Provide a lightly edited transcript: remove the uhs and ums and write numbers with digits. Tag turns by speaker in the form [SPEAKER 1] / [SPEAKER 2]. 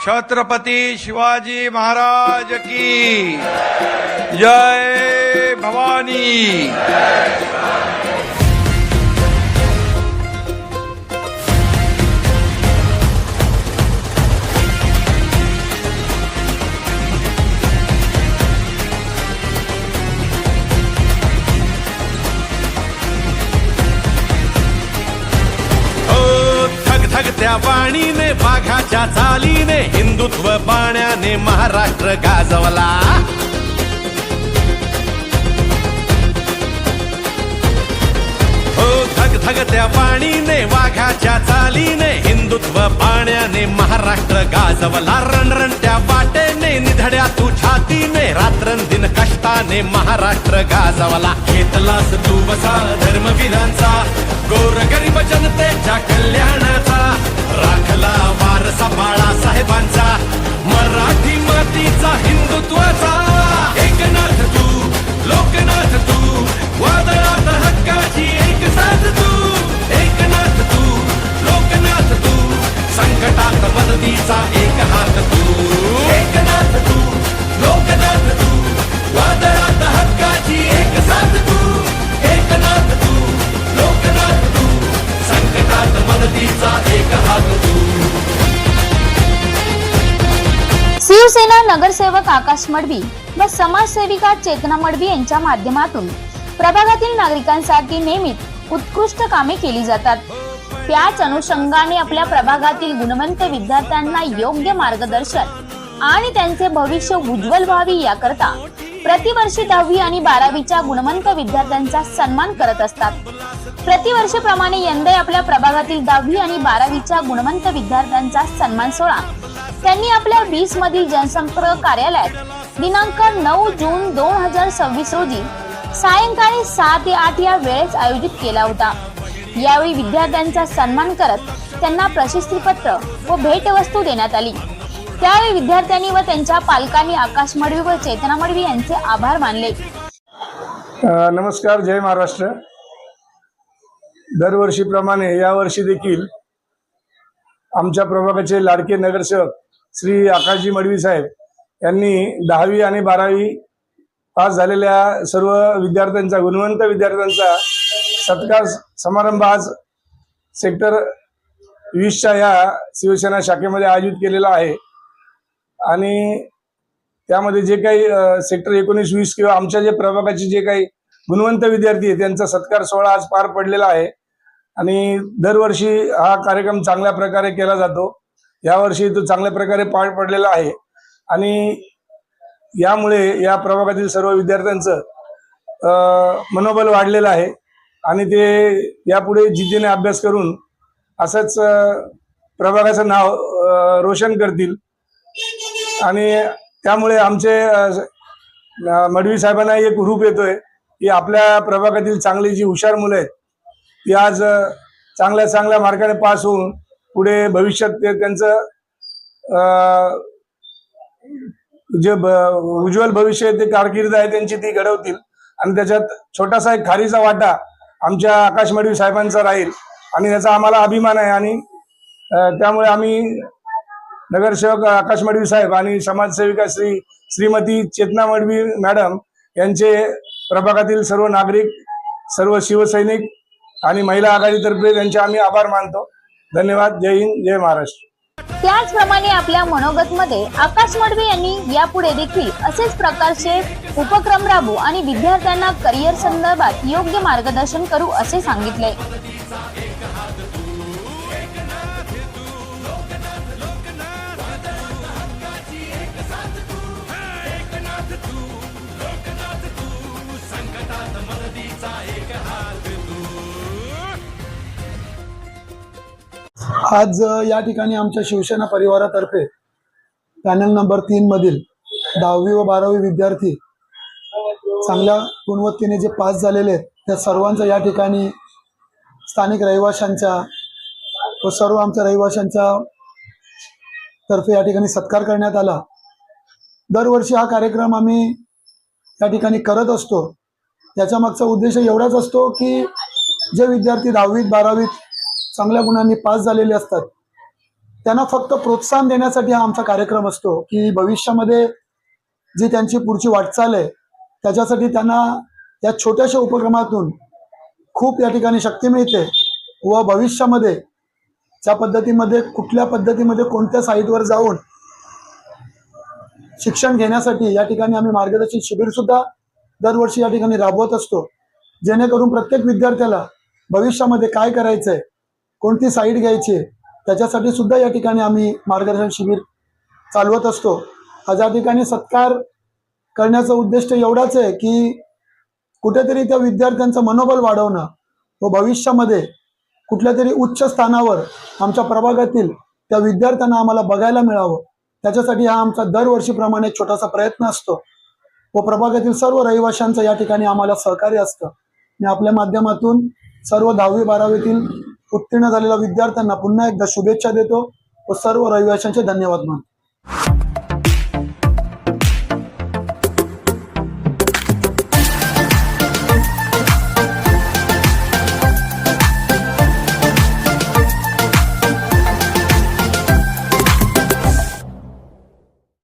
[SPEAKER 1] छत्रपति शिवाजी महाराज की जय भवानी।
[SPEAKER 2] धगधगत्या वाणीने वाघाच्या चालीने हिंदुत्व बाण्याने महाराष्ट्र गाजवला। हो धगधगत्या वाणीने वाघाच्या चालीने हिंदुत्व बाण्याने महाराष्ट्र गाजवला। रणरणत्या वाटेने निधड्या तू छातीने रात्रंदिन कष्टाने महाराष्ट्र गाजवला। घेतलास तू वसा धर्मवीरांचा गोरगरीब जनतेच्या कल्याणाचा राखला वारसा बाळासाहेबांचा मराठी मातीचा हिंदुत्वाचा। एकनाथ तू लोकनाथ तू वादळात हक्काची एक साथ तू। एकनाथ तू लोकनाथ तू संकटात मदतीचा एक हात तू। एकनाथ तू लोकनाथ तू वादळात हक्काची एक साथ तू। एकनाथ तू लोकनाथ तू संकटात मदतीचा एक हात तू।
[SPEAKER 3] शिवसेना नगरसेवक आकाश मडवी व समाजसेविका चेतना मडवी यांच्या माध्यमातून प्रभागातील नागरिकांसाठी नेहमीच उत्कृष्ट कामे केली जातात। त्याच अनुषंगाने आपल्या प्रभागातील गुणवंत विद्यार्थ्यांना योग्य मार्गदर्शन आणि त्यांचे भविष्य उज्ज्वल व्हावे याकरता प्रतिवर्षी 10वी आणि 12वीच्या गुणवंत विद्यार्थ्यांचा सन्मान करत असतात। प्रतिवर्षीप्रमाणे यंदा आपल्या प्रभागातील 10वी आणि 12वीच्या गुणवंत विद्यार्थ्यांचा सन्मान सोहळा त्यांनी आपल्या 20 मधील जनसंपर्क कार्यालयात दिनांक 9 जून 2026 रोजी सायंकाळी 6 ते 8 या वेळेस आयोजित केला होता। यावेळी विद्यार्थ्यांचा सन्मान करत त्यांना प्रशस्तीपत्र व भेटवस्तू देण्यात आली। त्यावेळी विद्यार्थ्यांनी व त्यांच्या पालकांनी आकाश मडवी व चेतना मडवी यांचे आभार मानले।
[SPEAKER 4] नमस्कार, जय महाराष्ट्र। दरवर्षीप्रमाणे यावर्षी देखील आमच्या प्रभागाचे लाडके नगरसेवक श्री आकाशजी मडवी साहेब यांनी 10वी आणि 12वी पास झालेल्या सर्व विद्यार्थ्यांचा गुणवंत विद्यार्थ्यांचा सत्कार समारंभ आज सेक्टर 20च्या या शिवसेना शाखेमध्ये आयोजित केलेला आहे। आणि त्यामध्ये जे काही सेक्टर 19-20 किंवा आमच्या जे प्रभागाचे जे काही गुणवंत विद्यार्थी आहेत त्यांचा सत्कार सोहळा आज पार पडलेला आहे। आणि दरवर्षी हा कार्यक्रम चांगल्या प्रकारे केला जातो। यावर्षी तो चांगल्या प्रकारे पार पडलेला आहे आणि यामुळे या प्रभागातील सर्व विद्यार्थ्यांचं मनोबल वाढलेलं आहे आणि ते यापुढे जिद्दीने अभ्यास करून असंच प्रभागाचं नाव रोशन करतील। आणि त्यामुळे आमचे मडवी साहेबांना एक रूप येतोय की आपल्या प्रभागातील चांगली जी हुशार मुलं आहेत ती आज चांगल्या चांगल्या मार्गाने पास होऊन पुढे भविष्यात ते त्यांचं जे उज्ज्वल भविष्य ते कारकीर्द आहे त्यांची ती घडवतील आणि त्याच्यात छोटासा एक खारीचा वाटा आमच्या आकाश मडवी साहेबांचा राहील आणि याचा आम्हाला अभिमान आहे। आणि त्यामुळे आम्ही नगरसेवक आकाश मडवी साहेब आणि समाजसेविका श्रीमती चेतना मडवी मॅडम यांचे प्रभागातील सर्व नागरिक, सर्व शिवसैनिक आणि महिला आघाडीतर्फे त्यांचे आम्ही आभार मानतो। धन्यवाद। जय हिंद, जय महाराष्ट्र।
[SPEAKER 3] त्याचप्रमाणे आपल्या मनोगत मध्ये आकाश मडवी यांनी यापुढे देखील असेच प्रकारचे उपक्रम राबवू आणि विद्यार्थ्यांना करिअर संदर्भात योग्य मार्गदर्शन करू असे सांगितले।
[SPEAKER 5] आज या ठिकाणी आमच्या शिवसेना परिवारातर्फे पॅनल नंबर 3 मधील 10वी व 12वी विद्यार्थी चांगल्या गुणवत्तेने जे पास झालेले आहेत त्या सर्वांचा या ठिकाणी स्थानिक रहिवाशांच्या व सर्व आमच्या रहिवाशांच्या तर्फे या ठिकाणी सत्कार करण्यात आला। दरवर्षी हा कार्यक्रम आम्ही या ठिकाणी करत असतो। याचा मागचा उद्देश एवढाच असतो की जे विद्यार्थी 10वीत 12वीत चांगल्या गुणांनी पास झालेले असतात त्यांना फक्त प्रोत्साहन देण्यासाठी हा आमचा कार्यक्रम असतो की भविष्यामध्ये जी त्यांची पुढची वाटचाल आहे त्याच्यासाठी त्यांना या छोट्याशा उपक्रमातून खूप या ठिकाणी शक्ती मिळते व भविष्यामध्ये त्या पद्धतीमध्ये कुठल्या पद्धतीमध्ये कोणत्या साईटवर जाऊन शिक्षण घेण्यासाठी या ठिकाणी आम्ही मार्गदर्शन शिबिर सुद्धा दरवर्षी या ठिकाणी राबवत असतो, जेणेकरून प्रत्येक विद्यार्थ्याला भविष्यामध्ये काय करायचंय, कोणती साईट घ्यायची त्याच्यासाठी सुद्धा या ठिकाणी आम्ही मार्गदर्शन शिबिर चालवत असतो. आज या ठिकाणी सत्कार करण्याचा उद्देश एवढाच आहे की कुठेतरी त्या विद्यार्थ्यांचं मनोबल वाढवणं व भविष्यामध्ये कुठल्या तरी उच्च स्थानावर आमच्या प्रभागातील त्या विद्यार्थ्यांना आम्हाला बघायला मिळावं, त्याच्यासाठी हा आमचा दरवर्षीप्रमाणे एक छोटासा प्रयत्न असतो व प्रभागातील सर्व रहिवाशांचं या ठिकाणी आम्हाला सहकार्य असतं. मी आपल्या माध्यमातून सर्व 10वी-12वीतील उत्तीर्ण झालेल्या विद्यार्थ्यांना पुन्हा एकदा शुभेच्छा देतो व सर्व रहिवाशांचे धन्यवाद मानतो.